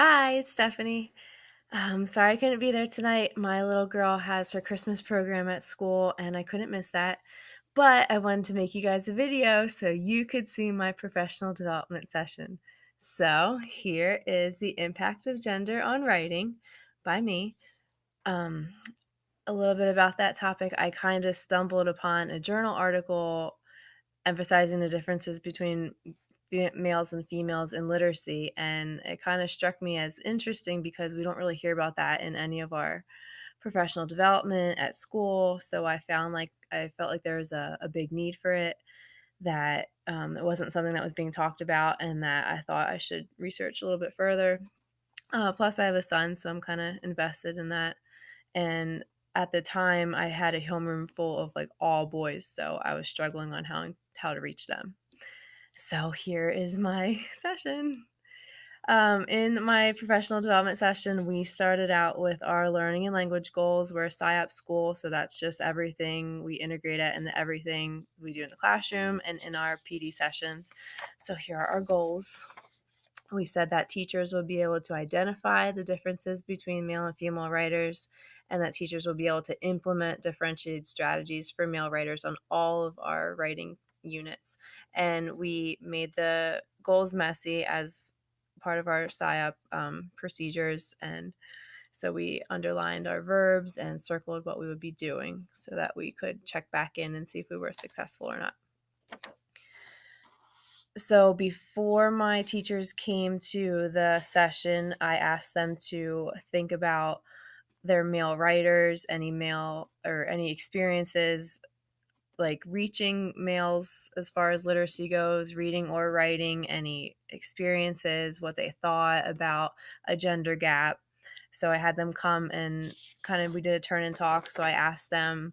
Hi, it's Stephanie. Sorry I couldn't be there tonight. My little girl has her Christmas program at school and I couldn't miss that. But I wanted to make you guys a video so you could see my professional development session. So here is the impact of gender on writing by me. Um, a little bit about that topic. I kind of stumbled upon a journal article emphasizing the differences between males and females in literacy, and it kind of struck me as interesting because we don't really hear about that in any of our professional development at school. So I felt like there was a big need for it, that it wasn't something that was being talked about, and that I thought I should research a little bit further. Plus, I have a son, so I'm kind of invested in that. And at the time, I had a homeroom full of like all boys, so I was struggling on how to reach them. So here is my session. In my professional development session, we started out with our learning and language goals. We're a SciOps school, so that's just everything we integrate it into everything we do in the classroom and in our PD sessions. So here are our goals. We said that teachers will be able to identify the differences between male and female writers, and that teachers will be able to implement differentiated strategies for male writers on all of our writing units. And we made the goals messy as part of our SIOP procedures. And so we underlined our verbs and circled what we would be doing so that we could check back in and see if we were successful or not. So before my teachers came to the session, I asked them to think about their male writers, any male or any experiences like reaching males as far as literacy goes, reading or writing, any experiences, what they thought about a gender gap. So I had them come and we did a turn and talk. So I asked them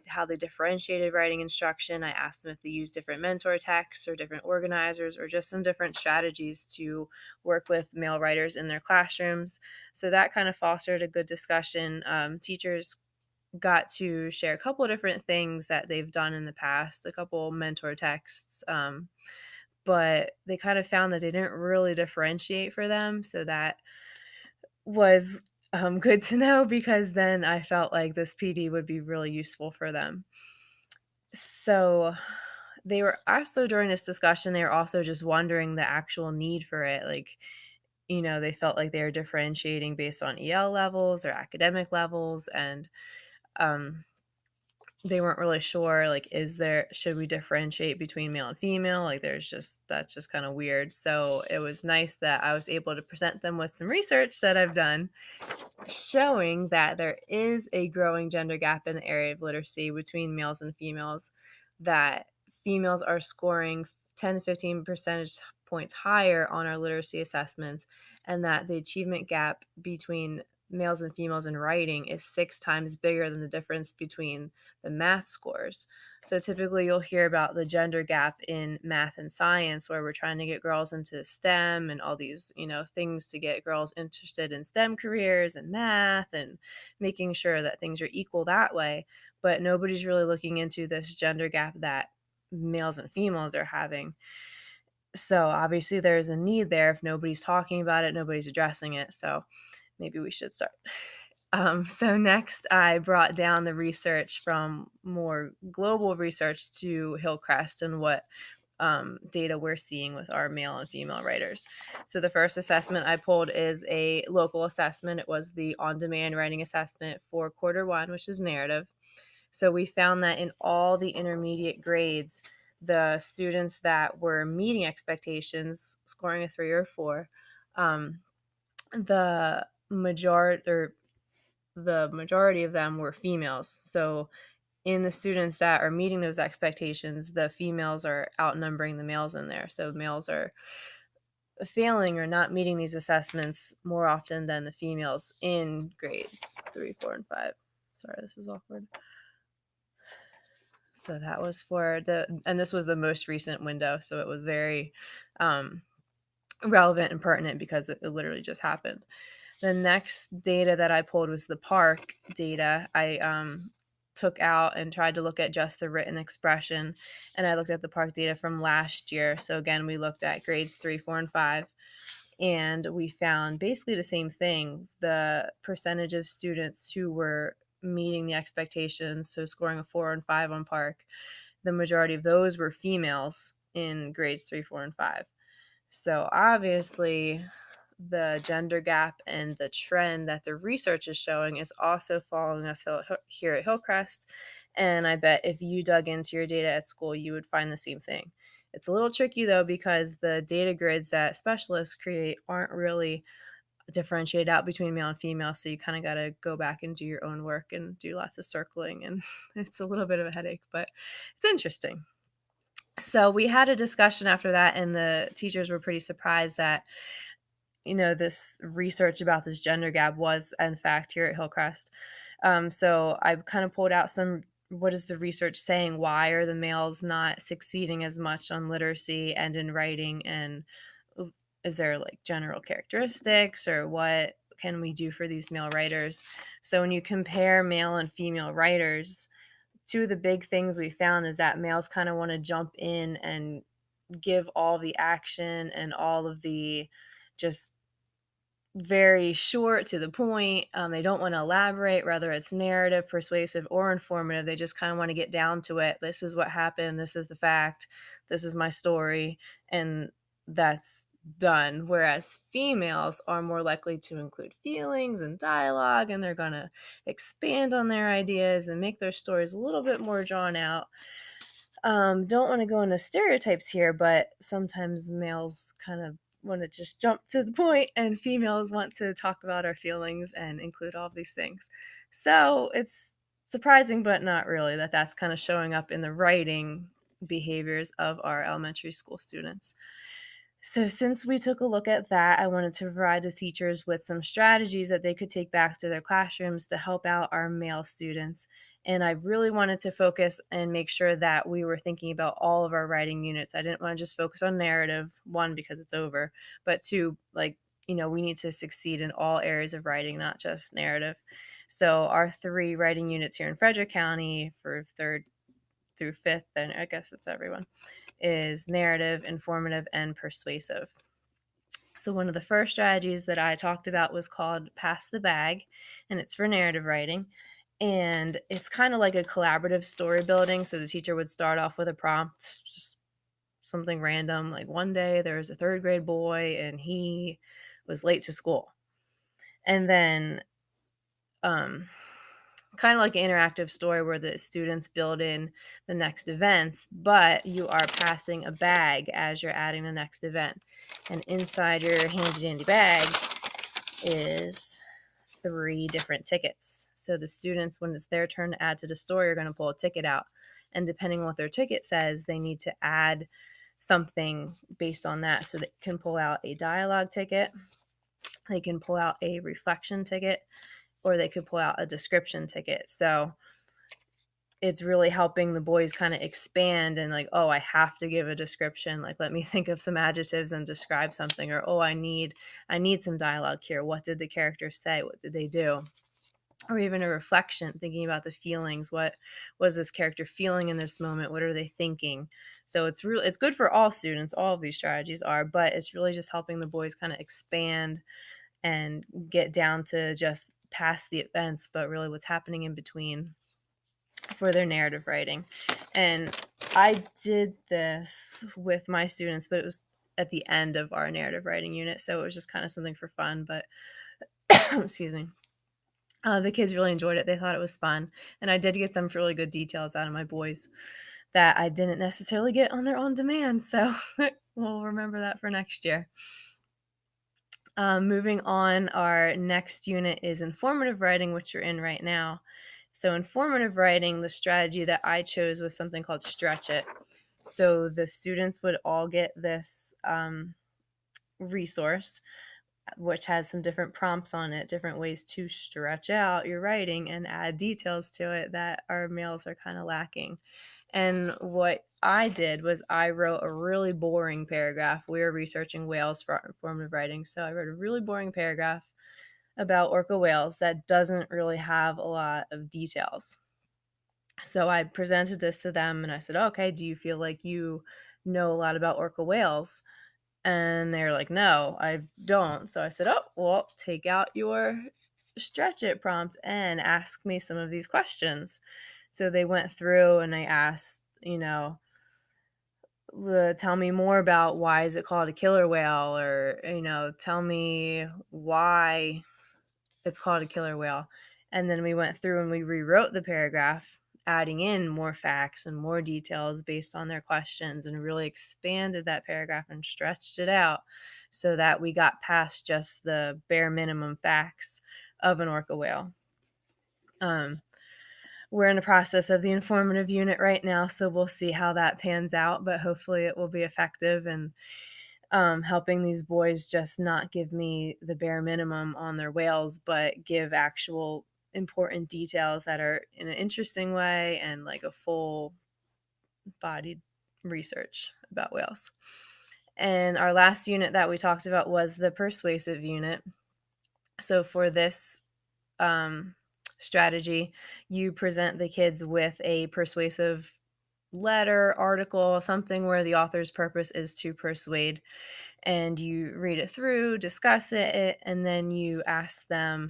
how they differentiated writing instruction. I asked them if they use different mentor texts or different organizers or just some different strategies to work with male writers in their classrooms. So that kind of fostered a good discussion. Teachers got to share a couple of different things that they've done in the past, a couple mentor texts, but they kind of found that they didn't really differentiate for them. So that was good to know, because then I felt like this PD would be really useful for them. So they were also, during this discussion, they were also just wondering the actual need for it. Like, they felt like they were differentiating based on EL levels or academic levels, and um, they weren't really sure, like, should we differentiate between male and female? Like, that's just kind of weird. So it was nice that I was able to present them with some research that I've done showing that there is a growing gender gap in the area of literacy between males and females, that females are scoring 10 to 15 percentage points higher on our literacy assessments, and that the achievement gap between males and females in writing is 6 times bigger than the difference between the math scores. So typically you'll hear about the gender gap in math and science, where we're trying to get girls into STEM and all these, things to get girls interested in STEM careers and math, and making sure that things are equal that way. But nobody's really looking into this gender gap that males and females are having. So obviously there's a need there. If nobody's talking about it, nobody's addressing it. So maybe we should start. So next, I brought down the research from more global research to Hillcrest and what data we're seeing with our male and female writers. So the first assessment I pulled is a local assessment. It was the on-demand writing assessment for Q1, which is narrative. So we found that in all the intermediate grades, the students that were meeting expectations, scoring a 3 or 4, um, the majority of them were females. So in the students that are meeting those expectations, the females are outnumbering the males in there. So males are failing or not meeting these assessments more often than the females in grades 3, 4, and 5. Sorry, this is awkward. So that was and this was the most recent window. So it was very relevant and pertinent because it literally just happened. The next data that I pulled was the PARCC data. I took out and tried to look at just the written expression, and I looked at the PARCC data from last year. So again, we looked at grades 3, 4, and 5. And we found basically the same thing. The percentage of students who were meeting the expectations, so scoring a 4 and 5 on Park, the majority of those were females in grades 3, 4, and 5. So obviously, the gender gap and the trend that the research is showing is also following us here at Hillcrest. And I bet if you dug into your data at school, you would find the same thing. It's a little tricky though, because the data grids that specialists create aren't really differentiated out between male and female. So you kind of got to go back and do your own work and do lots of circling. And it's a little bit of a headache, but it's interesting. So we had a discussion after that, and the teachers were pretty surprised that, this research about this gender gap was, in fact, here at Hillcrest. So I kind of pulled out what is the research saying? Why are the males not succeeding as much on literacy and in writing? And is there like general characteristics, or what can we do for these male writers? So when you compare male and female writers, two of the big things we found is that males kind of want to jump in and give all the action and all of the just very short to the point. They don't want to elaborate, whether it's narrative, persuasive, or informative. They just kind of want to get down to it. This is what happened. This is the fact. This is my story. And that's done. Whereas females are more likely to include feelings and dialogue, and they're going to expand on their ideas and make their stories a little bit more drawn out. Don't want to go into stereotypes here, but sometimes males kind of want to just jump to the point, and females want to talk about our feelings and include all of these things. So it's surprising, but not really, that that's kind of showing up in the writing behaviors of our elementary school students. So, since we took a look at that, I wanted to provide the teachers with some strategies that they could take back to their classrooms to help out our male students. And I really wanted to focus and make sure that we were thinking about all of our writing units. I didn't want to just focus on narrative, one, because it's over, but two, like, we need to succeed in all areas of writing, not just narrative. So, our 3 writing units here in Frederick County for third through fifth, and I guess it's everyone, is narrative, informative, and persuasive. So, one of the first strategies that I talked about was called Pass the Bag, and it's for narrative writing. And it's kind of like a collaborative story building. So, the teacher would start off with a prompt, just something random, like one day there was a third grade boy and he was late to school. And then, um, kind of like an interactive story where the students build in the next events, but you are passing a bag as you're adding the next event. And inside your handy dandy bag is 3 different tickets. So the students, when it's their turn to add to the story, are going to pull a ticket out. And depending on what their ticket says, they need to add something based on that. So they can pull out a dialogue ticket, they can pull out a reflection ticket, or they could pull out a description ticket. So it's really helping the boys kind of expand and like, oh, I have to give a description. Like, let me think of some adjectives and describe something. Or, oh, I need some dialogue here. What did the characters say? What did they do? Or even a reflection, thinking about the feelings. What was this character feeling in this moment? What are they thinking? So it's good for all students. All of these strategies are, but it's really just helping the boys kind of expand and get down to just past the events, but really what's happening in between for their narrative writing. And I did this with my students, but it was at the end of our narrative writing unit. So it was just kind of something for fun, but excuse me. The kids really enjoyed it. They thought it was fun. And I did get some really good details out of my boys that I didn't necessarily get on their on demand. So we'll remember that for next year. Moving on, our next unit is informative writing, which you're in right now. So, informative writing, the strategy that I chose was something called Stretch It. So, the students would all get this resource, which has some different prompts on it, different ways to stretch out your writing and add details to it that our males are kind of lacking. And what I did was I wrote a really boring paragraph. We were researching whales for informative writing. So I wrote a really boring paragraph about orca whales that doesn't really have a lot of details. So I presented this to them and I said, okay, do you feel like you know a lot about orca whales? And they were like, no, I don't. So I said, oh, well, take out your stretch it prompt and ask me some of these questions. So they went through and I asked, tell me more about why is it called a killer whale, or, tell me why it's called a killer whale. And then we went through and we rewrote the paragraph, adding in more facts and more details based on their questions, and really expanded that paragraph and stretched it out so that we got past just the bare minimum facts of an orca whale. We're in the process of the informative unit right now, so we'll see how that pans out, but hopefully it will be effective and helping these boys just not give me the bare minimum on their whales, but give actual important details that are in an interesting way and like a full bodied research about whales. And our last unit that we talked about was the persuasive unit. So for this strategy, you present the kids with a persuasive letter, article, something where the author's purpose is to persuade, and you read it through, discuss it, and then you ask them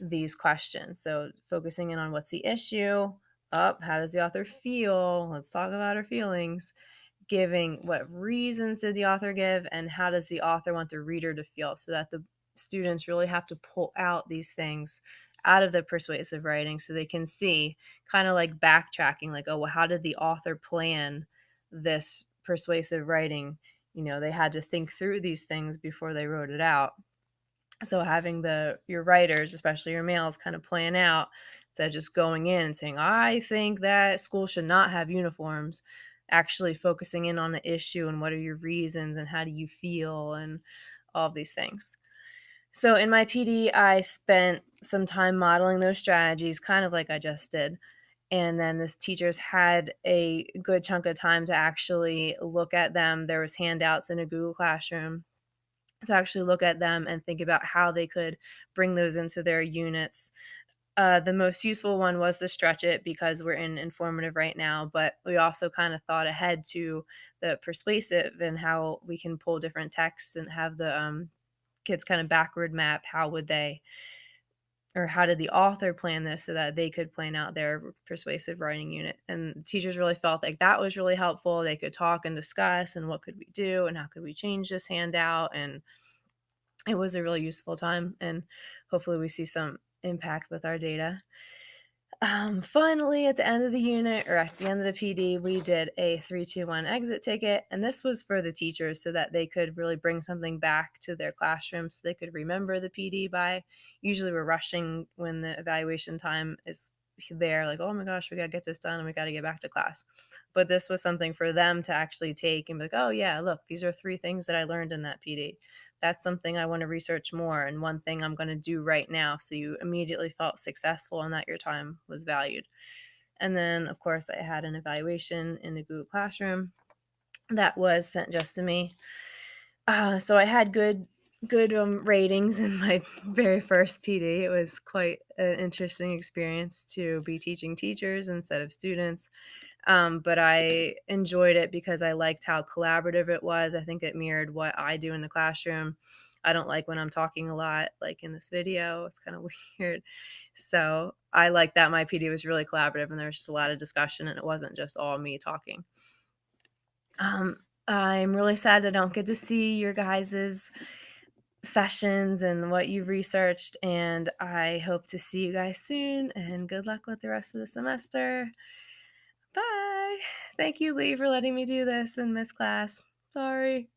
these questions. So focusing in on what's the issue, how does the author feel? Let's talk about her feelings. Giving what reasons did the author give, and how does the author want the reader to feel, so that the students really have to pull out these things out of the persuasive writing so they can see, kind of like backtracking, like, oh, well, how did the author plan this persuasive writing? They had to think through these things before they wrote it out. So having your writers, especially your males, kind of plan out, instead of just going in and saying, I think that school should not have uniforms, actually focusing in on the issue and what are your reasons and how do you feel and all of these things. So in my PD, I spent some time modeling those strategies, kind of like I just did. And then this teachers had a good chunk of time to actually look at them. There was handouts in a Google Classroom to actually look at them and think about how they could bring those into their units. The most useful one was to stretch it because we're in informative right now, but we also kind of thought ahead to the persuasive and how we can pull different texts and have the kids kind of backward map how would they, or how did the author plan this so that they could plan out their persuasive writing unit. And teachers really felt like that was really helpful. They could talk and discuss and what could we do and how could we change this handout, and it was a really useful time, and hopefully we see some impact with our data. Finally, at the end of the unit, or at the end of the PD, we did a 3-2-1 exit ticket, and this was for the teachers so that they could really bring something back to their classroom so they could remember the PD by. Usually we're rushing when the evaluation time is there, like, oh my gosh, we got to get this done and we got to get back to class. But this was something for them to actually take and be like, oh yeah, look, these are 3 things that I learned in that PD. That's something I want to research more, and one thing I'm going to do right now. So you immediately felt successful and that your time was valued. And then, of course, I had an evaluation in the Google Classroom that was sent just to me. So I had good ratings in my very first PD. It was quite an interesting experience to be teaching teachers instead of students. But I enjoyed it because I liked how collaborative it was. I think it mirrored what I do in the classroom. I don't like when I'm talking a lot, like in this video. It's kind of weird. So I like that my PD was really collaborative and there was just a lot of discussion and it wasn't just all me talking. I'm really sad I don't get to see your guys's sessions and what you researched, and I hope to see you guys soon, and good luck with the rest of the semester. Bye. Thank you, Lee, for letting me do this in Miss Class. Sorry.